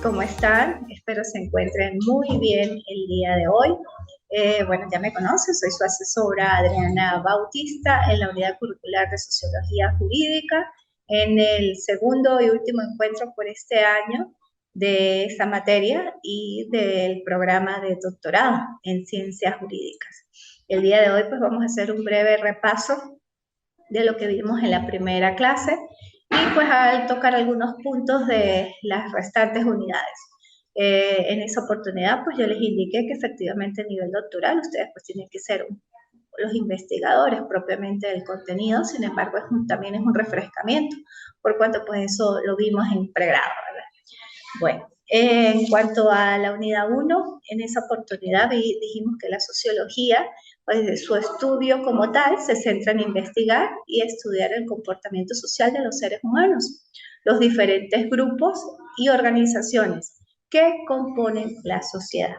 ¿Cómo están? Espero se encuentren muy bien el día de hoy. Bueno, ya me conocen, soy su asesora Adriana Bautista en la Unidad Curricular de Sociología Jurídica, en el segundo y último encuentro por este año de esta materia y del programa de doctorado en Ciencias Jurídicas. El día de hoy pues vamos a hacer un breve repaso de lo que vimos en la primera clase y pues al tocar algunos puntos de las restantes unidades. En esa oportunidad pues yo les indiqué que efectivamente a nivel doctoral ustedes pues tienen que ser los investigadores propiamente del contenido, sin embargo también es un refrescamiento, por cuanto pues eso lo vimos en pregrado, ¿verdad? Bueno, en cuanto a la unidad 1, en esa oportunidad dijimos que la sociología, pues su estudio como tal, se centra en investigar y estudiar el comportamiento social de los seres humanos, los diferentes grupos y organizaciones que componen la sociedad.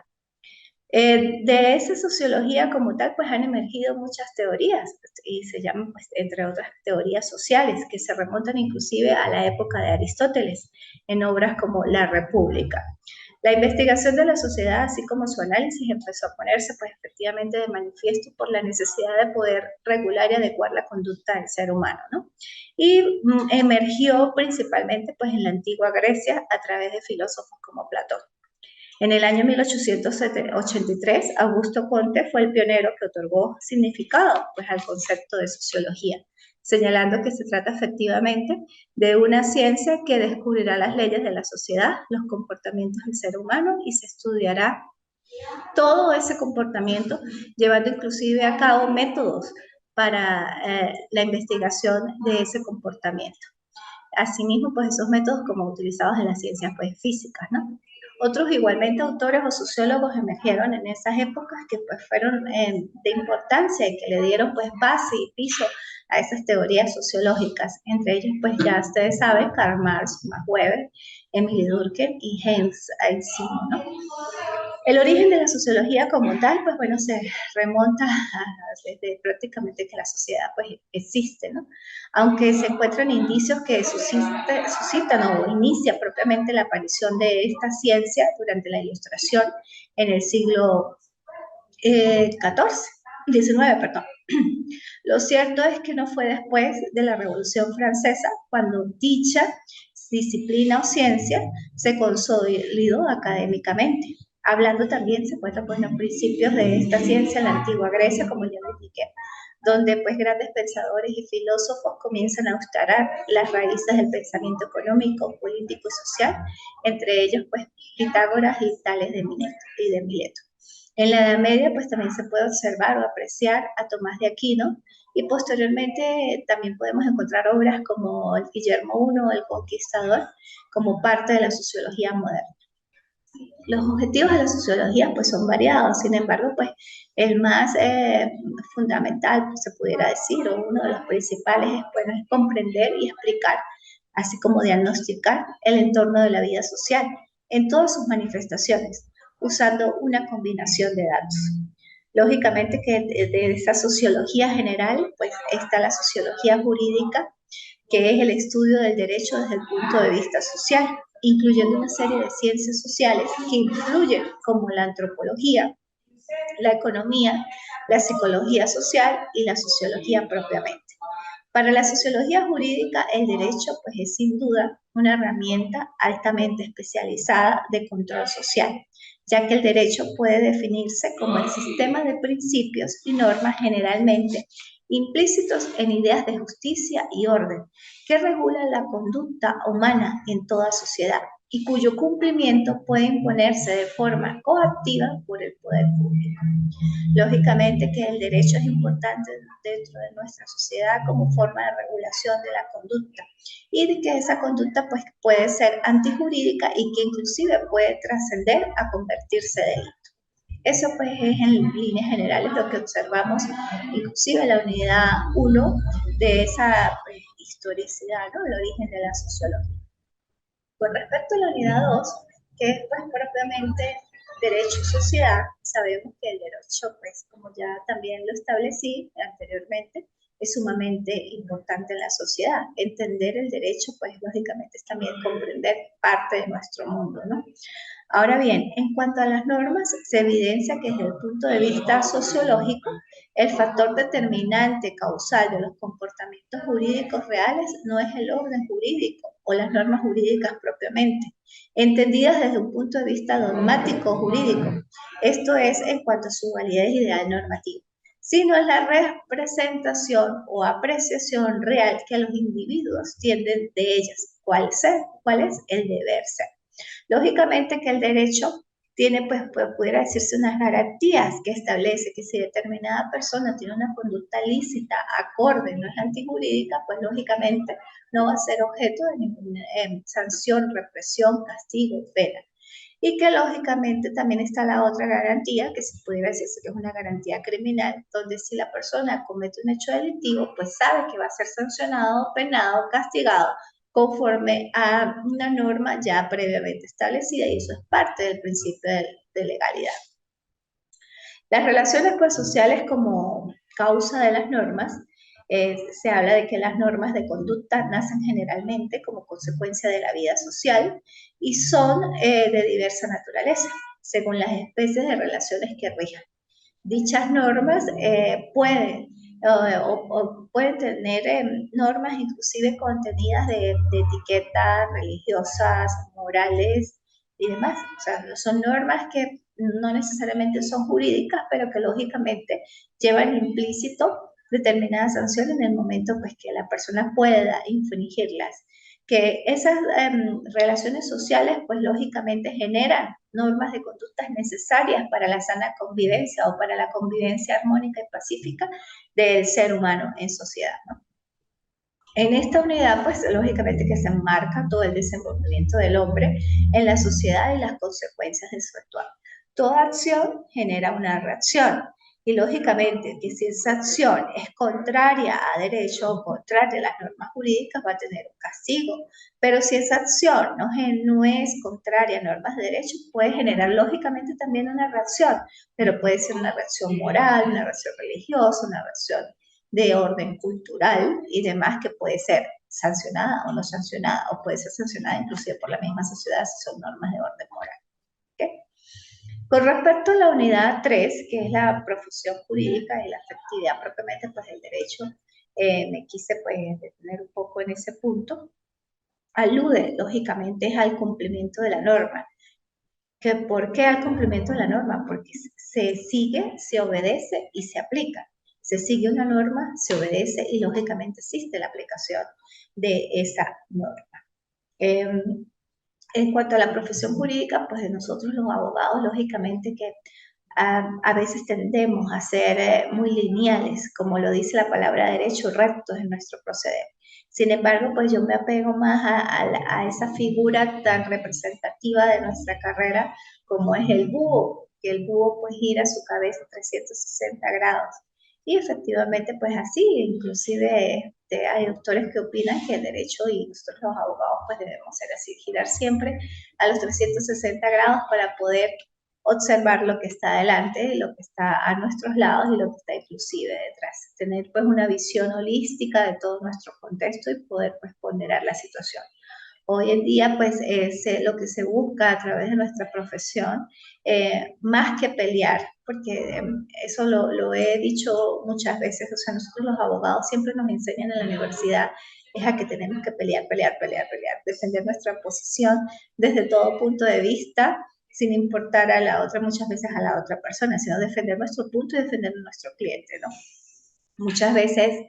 De esa sociología como tal, pues han emergido muchas teorías y se llaman, pues, entre otras, teorías sociales que se remontan inclusive a la época de Aristóteles en obras como La República. La investigación de la sociedad, así como su análisis, empezó a ponerse pues efectivamente de manifiesto por la necesidad de poder regular y adecuar la conducta del ser humano, ¿no? Y emergió principalmente pues en la antigua Grecia a través de filósofos como Platón. En el año 1883, Augusto Comte fue el pionero que otorgó significado pues, al concepto de sociología, señalando que se trata efectivamente de una ciencia que descubrirá las leyes de la sociedad, los comportamientos del ser humano y se estudiará todo ese comportamiento, llevando inclusive a cabo métodos para la investigación de ese comportamiento. Asimismo, pues esos métodos como utilizados en las ciencias pues, físicas, ¿no? Otros igualmente autores o sociólogos emergieron en esas épocas que pues fueron de importancia y que le dieron pues base y piso a esas teorías sociológicas. Entre ellos pues ya ustedes saben, Karl Marx, Max Weber, Emile Durkheim y Heinz Simon, ¿no? El origen de la sociología como tal, pues bueno, se remonta desde prácticamente que la sociedad pues existe, ¿no? Aunque se encuentran indicios que suscitan o inicia propiamente la aparición de esta ciencia durante la Ilustración en el siglo XIX, perdón. Lo cierto es que no fue después de la Revolución Francesa cuando dicha disciplina o ciencia se consolidó académicamente. Hablando también se encuentran pues, los principios de esta ciencia en la antigua Grecia, como ya les dije, donde pues grandes pensadores y filósofos comienzan a instaurar las raíces del pensamiento económico, político y social, entre ellos pues Pitágoras y Tales de Mileto. En la Edad Media pues también se puede observar o apreciar a Tomás de Aquino y posteriormente también podemos encontrar obras como el Guillermo I, el Conquistador, como parte de la sociología moderna. Los objetivos de la sociología pues son variados, sin embargo pues el más fundamental, pues, se pudiera decir, o uno de los principales es, bueno, es comprender y explicar, así como diagnosticar el entorno de la vida social en todas sus manifestaciones, usando una combinación de datos. Lógicamente que de esa sociología general pues está la sociología jurídica, que es el estudio del derecho desde el punto de vista social, incluyendo una serie de ciencias sociales que influyen como la antropología, la economía, la psicología social y la sociología propiamente. Para la sociología jurídica, el derecho pues, es sin duda una herramienta altamente especializada de control social, ya que el derecho puede definirse como el sistema de principios y normas generalmente implícitos en ideas de justicia y orden que regulan la conducta humana en toda sociedad y cuyo cumplimiento puede imponerse de forma coactiva por el poder público. Lógicamente que el derecho es importante dentro de nuestra sociedad como forma de regulación de la conducta y de que esa conducta pues, puede ser antijurídica y que inclusive puede trascender a convertirse en delito. Eso pues es en líneas generales lo que observamos inclusive en la unidad 1 de esa pues, historicidad, ¿no? El origen de la sociología. Con respecto a la unidad 2, que es pues propiamente derecho y sociedad, sabemos que el derecho, pues como ya también lo establecí anteriormente, es sumamente importante en la sociedad. Entender el derecho, pues lógicamente es también comprender parte de nuestro mundo, ¿no? Ahora bien, en cuanto a las normas, se evidencia que desde el punto de vista sociológico, el factor determinante causal de los comportamientos jurídicos reales no es el orden jurídico o las normas jurídicas propiamente, entendidas desde un punto de vista dogmático jurídico. Esto es en cuanto a su validez ideal normativa, sino es la representación o apreciación real que los individuos tienen de ellas. ¿Cuál es el deber ser? Lógicamente que el derecho tiene, pues, pudiera decirse unas garantías que establece que si determinada persona tiene una conducta lícita, acorde, no es antijurídica, pues lógicamente no va a ser objeto de ninguna sanción, represión, castigo, pena. Y que lógicamente también está la otra garantía, que se pudiera decirse que es una garantía criminal, donde si la persona comete un hecho delictivo, pues sabe que va a ser sancionado, penado, castigado, conforme a una norma ya previamente establecida, y eso es parte del principio de legalidad. Las relaciones, pues, sociales como causa de las normas, se habla de que las normas de conducta nacen generalmente como consecuencia de la vida social y son de diversa naturaleza, según las especies de relaciones que rijan. Dichas normas pueden tener normas inclusive contenidas de etiquetas religiosas, morales y demás. O sea, no son normas que no necesariamente son jurídicas, pero que lógicamente llevan implícito determinadas sanciones en el momento, pues, que la persona pueda infringirlas. Que esas relaciones sociales, pues lógicamente generan normas de conductas necesarias para la sana convivencia o para la convivencia armónica y pacífica del ser humano en sociedad, ¿no? En esta unidad, pues lógicamente que se enmarca todo el desenvolvimiento del hombre en la sociedad y las consecuencias de su actuar. Toda acción genera una reacción. Y lógicamente que si esa acción es contraria a derecho o contraria a las normas jurídicas, va a tener un castigo. Pero si esa acción no es contraria a normas de derecho, puede generar lógicamente también una reacción. Pero puede ser una reacción moral, una reacción religiosa, una reacción de orden cultural y demás, que puede ser sancionada o no sancionada, o puede ser sancionada inclusive por la misma sociedad si son normas de orden moral. ¿Okay? Con respecto a la unidad 3, que es la profesión jurídica y la efectividad propiamente, pues, del derecho, me quise, pues, detener un poco en ese punto. Alude lógicamente al cumplimiento de la norma. ¿Por qué al cumplimiento de la norma? Porque se sigue, se obedece y se aplica. Se sigue una norma, se obedece y lógicamente existe la aplicación de esa norma. En cuanto a la profesión jurídica, pues de nosotros los abogados, lógicamente que a veces tendemos a ser muy lineales, como lo dice la palabra derecho, rectos en nuestro proceder. Sin embargo, pues yo me apego más a esa figura tan representativa de nuestra carrera como es el búho, que el búho pues gira su cabeza 360 grados. Y efectivamente, pues así, inclusive hay autores que opinan que el derecho y nosotros los abogados pues debemos ser así, girar siempre a los 360 grados para poder observar lo que está adelante, lo que está a nuestros lados y lo que está inclusive detrás. Tener pues una visión holística de todo nuestro contexto y poder pues ponderar la situación. Hoy en día, pues, lo que se busca a través de nuestra profesión, más que pelear, porque eso lo he dicho muchas veces, o sea, nosotros los abogados siempre nos enseñan en la universidad, es a que tenemos que pelear, defender nuestra posición desde todo punto de vista, sin importar a la otra, muchas veces a la otra persona, sino defender nuestro punto y defender a nuestro cliente, ¿no? Muchas veces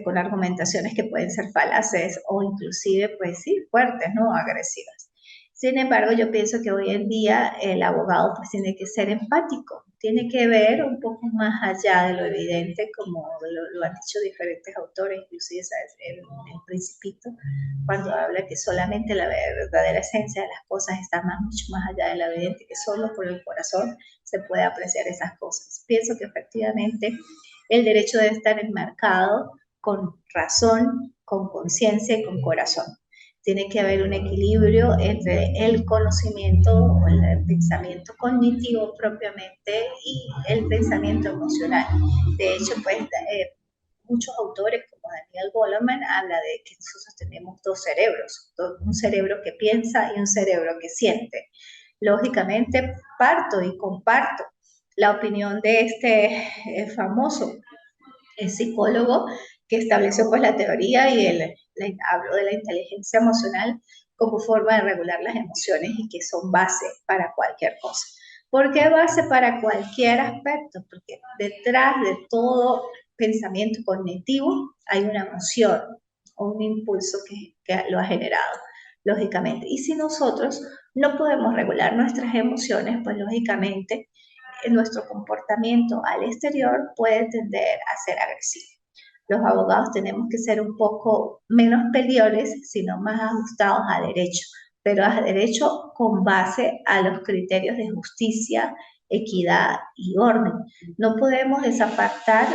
con argumentaciones que pueden ser falaces o inclusive, pues sí, fuertes, ¿no? Agresivas. Sin embargo, yo pienso que hoy en día el abogado pues tiene que ser empático, tiene que ver un poco más allá de lo evidente, como lo han dicho diferentes autores, inclusive ¿sabes? El Principito, cuando habla que solamente la verdadera esencia de las cosas está mucho más allá de lo evidente, que solo por el corazón se puede apreciar esas cosas. Pienso que efectivamente el derecho debe estar enmarcado con razón, con conciencia y con corazón. Tiene que haber un equilibrio entre el conocimiento o el pensamiento cognitivo propiamente y el pensamiento emocional. De hecho, pues muchos autores, como Daniel Goleman, habla de que nosotros tenemos dos cerebros, un cerebro que piensa y un cerebro que siente. Lógicamente, parto y comparto la opinión de este famoso psicólogo que estableció pues la teoría y habló de la inteligencia emocional como forma de regular las emociones y que son base para cualquier cosa. ¿Por qué base para cualquier aspecto? Porque detrás de todo pensamiento cognitivo hay una emoción o un impulso que lo ha generado, lógicamente. Y si nosotros no podemos regular nuestras emociones, pues lógicamente nuestro comportamiento al exterior puede tender a ser agresivo. Los abogados tenemos que ser un poco menos peleones, sino más ajustados a derecho, pero a derecho con base a los criterios de justicia, equidad y orden. No podemos desapartar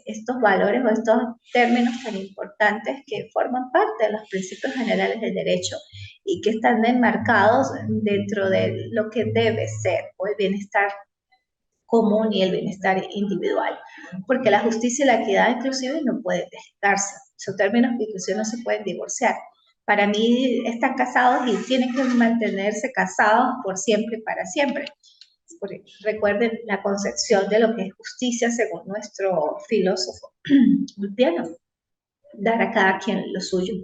estos valores o estos términos tan importantes que forman parte de los principios generales del derecho y que están enmarcados dentro de lo que debe ser o el bienestar común y el bienestar individual, porque la justicia y la equidad inclusive no pueden desligarse, son términos que inclusive no se pueden divorciar. Para mí están casados y tienen que mantenerse casados por siempre y para siempre. Recuerden la concepción de lo que es justicia según nuestro filósofo Lupiano, dar a cada quien lo suyo,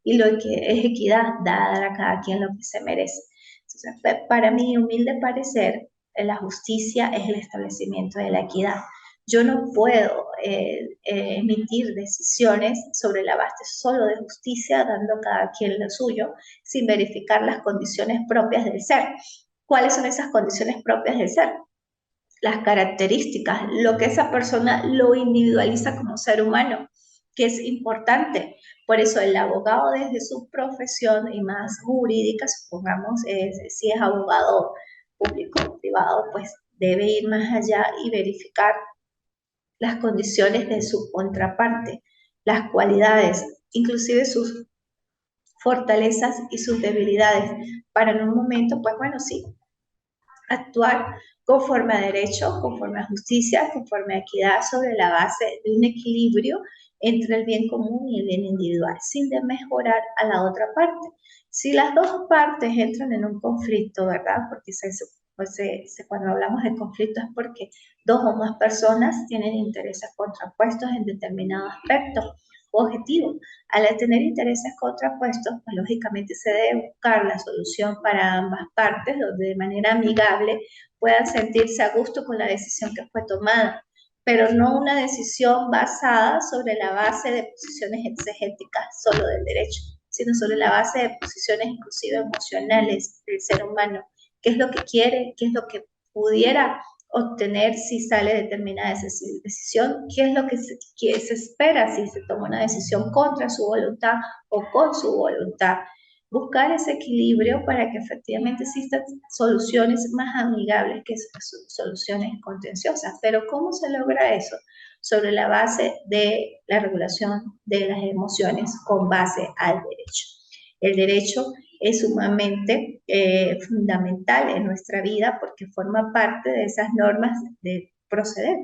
y lo que es equidad, dar a cada quien lo que se merece. Entonces, para mi humilde parecer, la justicia es el establecimiento de la equidad. Yo no puedo emitir decisiones sobre la base solo de justicia, dando a cada quien lo suyo, sin verificar las condiciones propias del ser. ¿Cuáles son esas condiciones propias del ser? Las características, lo que esa persona lo individualiza como ser humano, que es importante. Por eso el abogado desde su profesión y más jurídica, supongamos, si es abogado público o privado, pues debe ir más allá y verificar las condiciones de su contraparte, las cualidades, inclusive sus fortalezas y sus debilidades, para en un momento, pues bueno, sí, actuar conforme a derecho, conforme a justicia, conforme a equidad, sobre la base de un equilibrio entre el bien común y el bien individual, sin mejorar a la otra parte. Si las dos partes entran en un conflicto, ¿verdad? Porque cuando hablamos de conflicto es porque dos o más personas tienen intereses contrapuestos en determinado aspecto o objetivo. Al tener intereses contrapuestos, pues lógicamente se debe buscar la solución para ambas partes, donde de manera amigable puedan sentirse a gusto con la decisión que fue tomada, pero no una decisión basada sobre la base de posiciones exegéticas solo del derecho, sino sobre la base de posiciones inclusive emocionales del ser humano, qué es lo que quiere, qué es lo que pudiera obtener si sale determinada decisión, qué es lo que se espera si se toma una decisión contra su voluntad o con su voluntad. Buscar ese equilibrio para que efectivamente existan soluciones más amigables que soluciones contenciosas. Pero ¿cómo se logra eso? Sobre la base de la regulación de las emociones con base al derecho. El derecho es sumamente fundamental en nuestra vida porque forma parte de esas normas de proceder,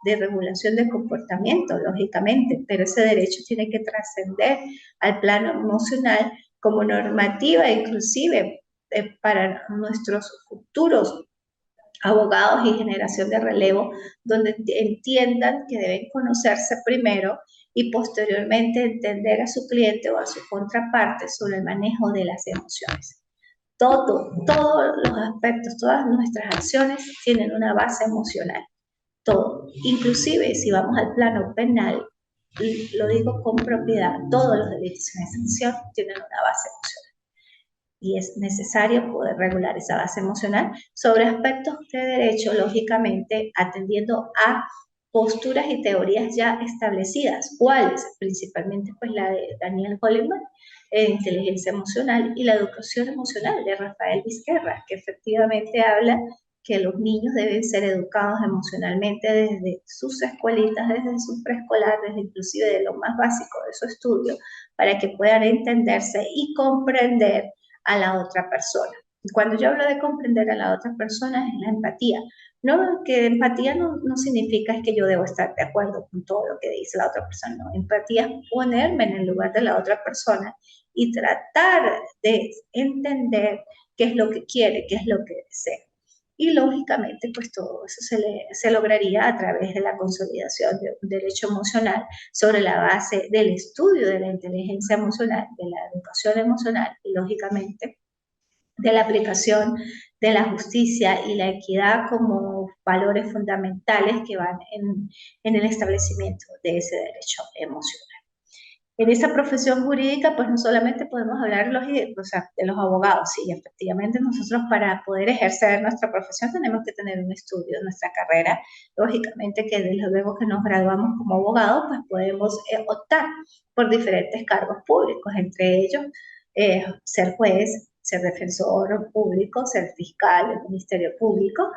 de regulación de comportamiento, lógicamente, pero ese derecho tiene que trascender al plano emocional como normativa, inclusive para nuestros futuros abogados y generación de relevo, donde entiendan que deben conocerse primero y posteriormente entender a su cliente o a su contraparte sobre el manejo de las emociones. Todos los aspectos, todas nuestras acciones tienen una base emocional, todo. Inclusive si vamos al plano penal, y lo digo con propiedad, todos los delitos en excepción tienen una base emocional. Y es necesario poder regular esa base emocional sobre aspectos de derecho, lógicamente atendiendo a posturas y teorías ya establecidas. ¿Cuáles? Principalmente pues la de Daniel Goleman, inteligencia emocional, y la educación emocional de Rafael Vizquerra, que efectivamente habla que los niños deben ser educados emocionalmente desde sus escuelitas, desde su preescolar, desde inclusive de lo más básico de su estudio, para que puedan entenderse y comprender a la otra persona. Y cuando yo hablo de comprender a la otra persona es la empatía, No, que empatía no significa es que yo debo estar de acuerdo con todo lo que dice la otra persona, no. Empatía es ponerme en el lugar de la otra persona y tratar de entender qué es lo que quiere, qué es lo que desea. Y lógicamente, pues todo eso se lograría a través de la consolidación de un derecho emocional sobre la base del estudio de la inteligencia emocional, de la educación emocional y lógicamente de la aplicación de la justicia y la equidad como valores fundamentales que van en el establecimiento de ese derecho emocional. En esta profesión jurídica, pues no solamente podemos hablar o sea, de los abogados, sí, efectivamente nosotros para poder ejercer nuestra profesión tenemos que tener un estudio, nuestra carrera, lógicamente que desde luego que nos graduamos como abogados, pues podemos optar por diferentes cargos públicos, entre ellos ser juez, ser defensor público, ser fiscal del Ministerio Público,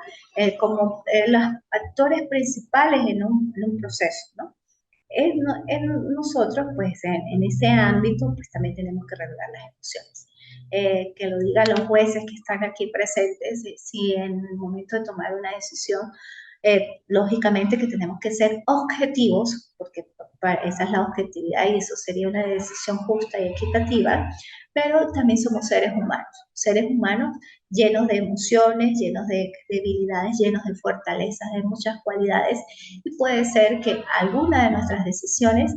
como los actores principales en un proceso, ¿no? Nosotros, pues en ese ámbito, pues también tenemos que regular las emociones. Que lo digan los jueces que están aquí presentes, si en el momento de tomar una decisión, lógicamente que tenemos que ser objetivos, porque esa es la objetividad y eso sería una decisión justa y equitativa, pero también somos seres humanos llenos de emociones, llenos de debilidades, llenos de fortalezas, de muchas cualidades, y puede ser que alguna de nuestras decisiones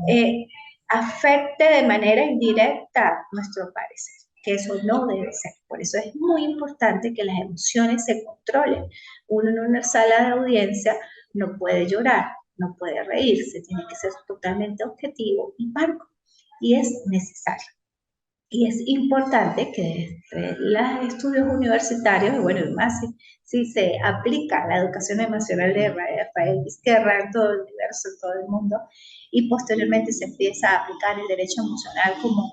eh, afecte de manera indirecta nuestro parecer, que eso no debe ser. Por eso es muy importante que las emociones se controlen. Uno en una sala de audiencia no puede llorar, no puede reírse, tiene que ser totalmente objetivo y parco. Y es necesario. Y es importante que desde los estudios universitarios, y bueno, y más si se aplica la educación emocional de Rafael Vizquerra en todo el universo, en todo el mundo, y posteriormente se empieza a aplicar el derecho emocional como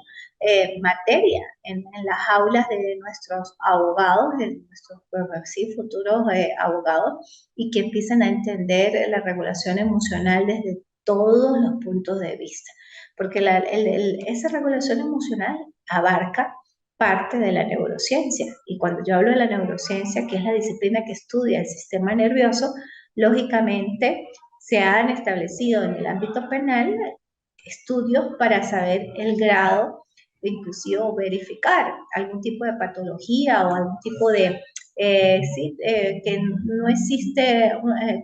materia en las aulas de nuestros abogados, de nuestros sí, futuros abogados, y que empiecen a entender la regulación emocional desde todos los puntos de vista porque esa regulación emocional abarca parte de la neurociencia. Y cuando yo hablo de la neurociencia, que es la disciplina que estudia el sistema nervioso, lógicamente se han establecido en el ámbito penal estudios para saber el grado, inclusive verificar algún tipo de patología o algún tipo de sí, que no existe,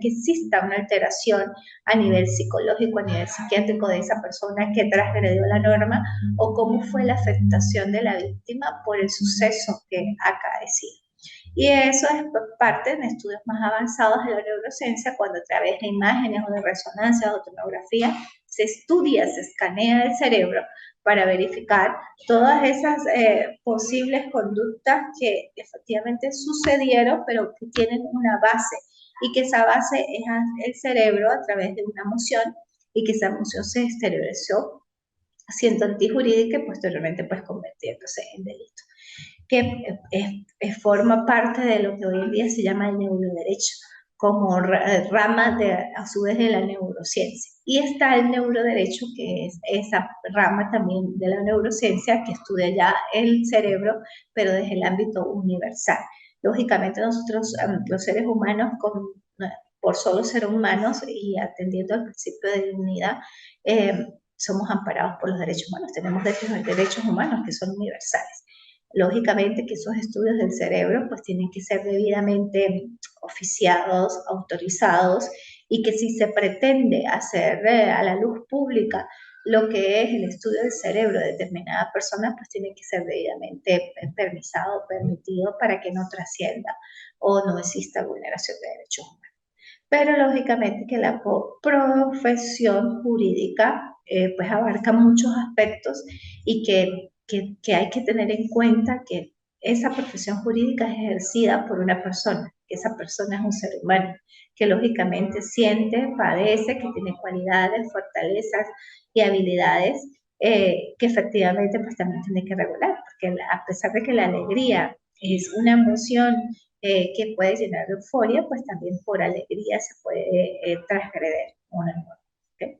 que exista una alteración a nivel psicológico, a nivel psiquiátrico de esa persona que transgredió la norma o cómo fue la afectación de la víctima por el suceso que acaecido. Y eso es parte de estudios más avanzados de la neurociencia, cuando a través de imágenes o de resonancia o tomografía se estudia, se escanea el cerebro para verificar todas esas posibles conductas que efectivamente sucedieron, pero que tienen una base y que esa base es el cerebro a través de una emoción y que esa emoción se exteriorizó siendo antijurídica y posteriormente pues convirtiéndose en delito que forma parte de lo que hoy en día se llama el neuroderecho, como rama a su vez de la neurociencia. Y está el neuroderecho, que es esa rama también de la neurociencia que estudia ya el cerebro, pero desde el ámbito universal. Lógicamente nosotros, los seres humanos, por solo ser humanos y atendiendo al principio de dignidad, somos amparados por los derechos humanos. Tenemos derechos humanos que son universales. Lógicamente que esos estudios del cerebro pues tienen que ser debidamente oficiados, autorizados y que si se pretende hacer a la luz pública lo que es el estudio del cerebro de determinada persona, pues tiene que ser debidamente permisado, permitido para que no trascienda o no exista vulneración de derechos humanos. Pero lógicamente que la profesión jurídica pues abarca muchos aspectos y que hay que tener en cuenta que esa profesión jurídica es ejercida por una persona, que esa persona es un ser humano, que lógicamente siente, padece, que tiene cualidades, fortalezas y habilidades que efectivamente pues también tiene que regular, porque a pesar de que la alegría es una emoción que puede llenar de euforia, pues también por alegría se puede transgreder una norma. ¿Okay?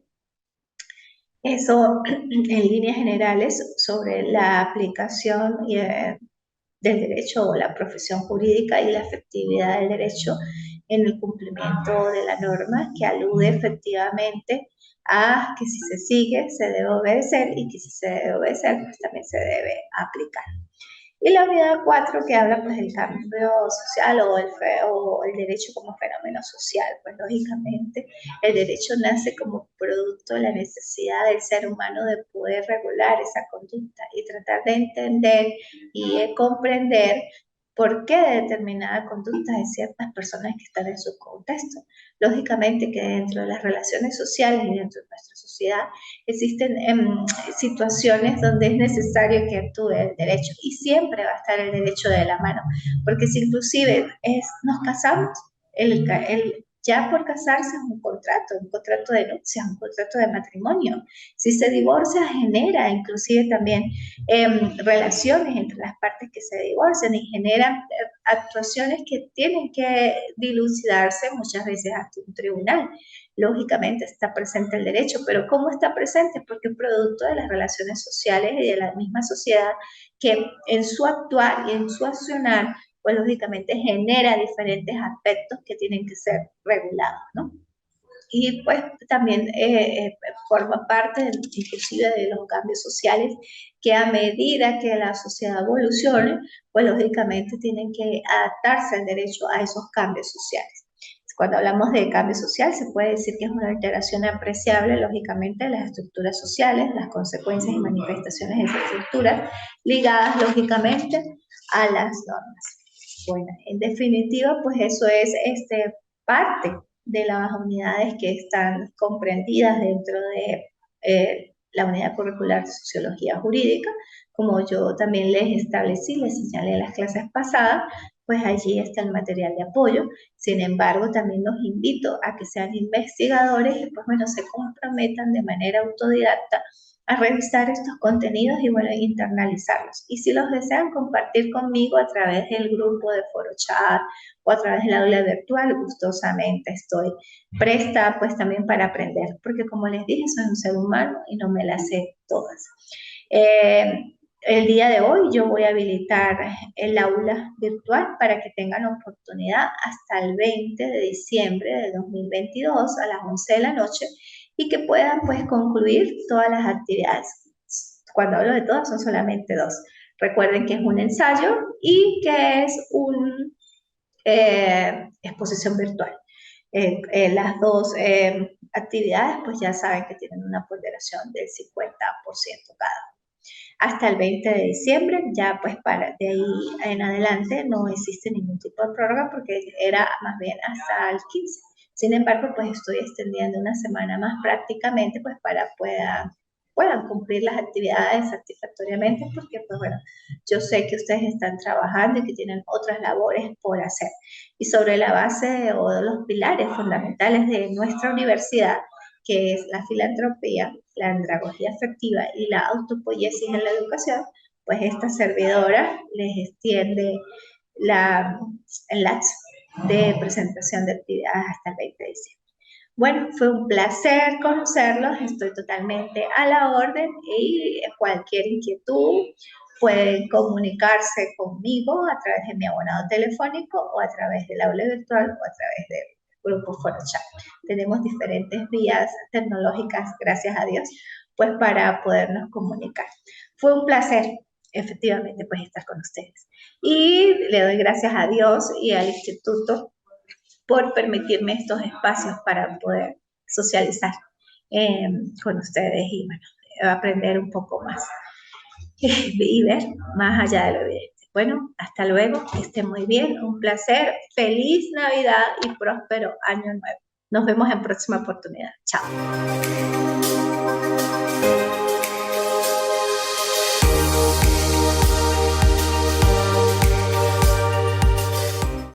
Eso en líneas generales sobre la aplicación del derecho o la profesión jurídica y la efectividad del derecho en el cumplimiento de la norma, que alude efectivamente a que si se sigue se debe obedecer y que si se debe obedecer pues también se debe aplicar. Y la unidad 4 que habla pues del cambio social o el derecho como fenómeno social. Pues lógicamente el derecho nace como producto de la necesidad del ser humano de poder regular esa conducta y tratar de entender y de comprender por qué determinada conducta de ciertas personas que están en su contexto. Lógicamente que dentro de las relaciones sociales y dentro de nuestra sociedad existen situaciones donde es necesario que actúe el derecho y siempre va a estar el derecho de la mano, porque si inclusive nos casamos, ya por casarse es un contrato de nupcias, un contrato de matrimonio. Si se divorcia genera inclusive también relaciones entre las partes que se divorcian y generan actuaciones que tienen que dilucidarse muchas veces ante un tribunal. Lógicamente está presente el derecho, pero ¿cómo está presente? Porque es producto de las relaciones sociales y de la misma sociedad que en su actuar y en su accionar, pues lógicamente genera diferentes aspectos que tienen que ser regulados, ¿no? Y pues también forma parte inclusive de los cambios sociales que a medida que la sociedad evolucione, pues lógicamente tienen que adaptarse al derecho a esos cambios sociales. Cuando hablamos de cambio social, se puede decir que es una alteración apreciable, lógicamente, de las estructuras sociales, las consecuencias y manifestaciones de esas estructuras, ligadas, lógicamente, a las normas. Bueno, en definitiva, pues eso es parte de las unidades que están comprendidas dentro de la unidad curricular de Sociología Jurídica. Como yo también les establecí, les señalé en las clases pasadas, pues allí está el material de apoyo. Sin embargo, también los invito a que sean investigadores y pues bueno, se comprometan de manera autodidacta a revisar estos contenidos y bueno, internalizarlos. Y si los desean compartir conmigo a través del grupo de Foro Chat o a través del aula virtual, gustosamente estoy presta pues también para aprender, porque como les dije, soy un ser humano y no me las sé todas. El día de hoy yo voy a habilitar el aula virtual para que tengan oportunidad hasta el 20 de diciembre de 2022 a las 11 de la noche y que puedan pues concluir todas las actividades. Cuando hablo de todas son solamente 2. Recuerden que es un ensayo y que es una exposición virtual. Las dos actividades pues ya saben que tienen una ponderación del 50% cada una. Hasta el 20 de diciembre, ya pues de ahí en adelante no existe ningún tipo de prórroga porque era más bien hasta el 15. Sin embargo, pues estoy extendiendo una semana más prácticamente pues para puedan cumplir las actividades satisfactoriamente porque pues bueno, yo sé que ustedes están trabajando y que tienen otras labores por hacer. Y sobre la base o de los pilares fundamentales de nuestra universidad, que es la filantropía, la andragogía afectiva y la autopoiesis en la educación, pues esta servidora les extiende el lapso de presentación de actividades hasta el 20 de diciembre. Bueno, fue un placer conocerlos, estoy totalmente a la orden y cualquier inquietud pueden comunicarse conmigo a través de mi abonado telefónico o a través del aula virtual o a través del grupo Foro Chat. Tenemos diferentes vías tecnológicas, gracias a Dios, pues para podernos comunicar. Fue un placer, efectivamente, pues estar con ustedes. Y le doy gracias a Dios y al instituto por permitirme estos espacios para poder socializar con ustedes y bueno, aprender un poco más y ver más allá de lo evidente. Bueno, hasta luego, que estén muy bien, un placer, feliz Navidad y próspero año nuevo. Nos vemos en próxima oportunidad. Chao.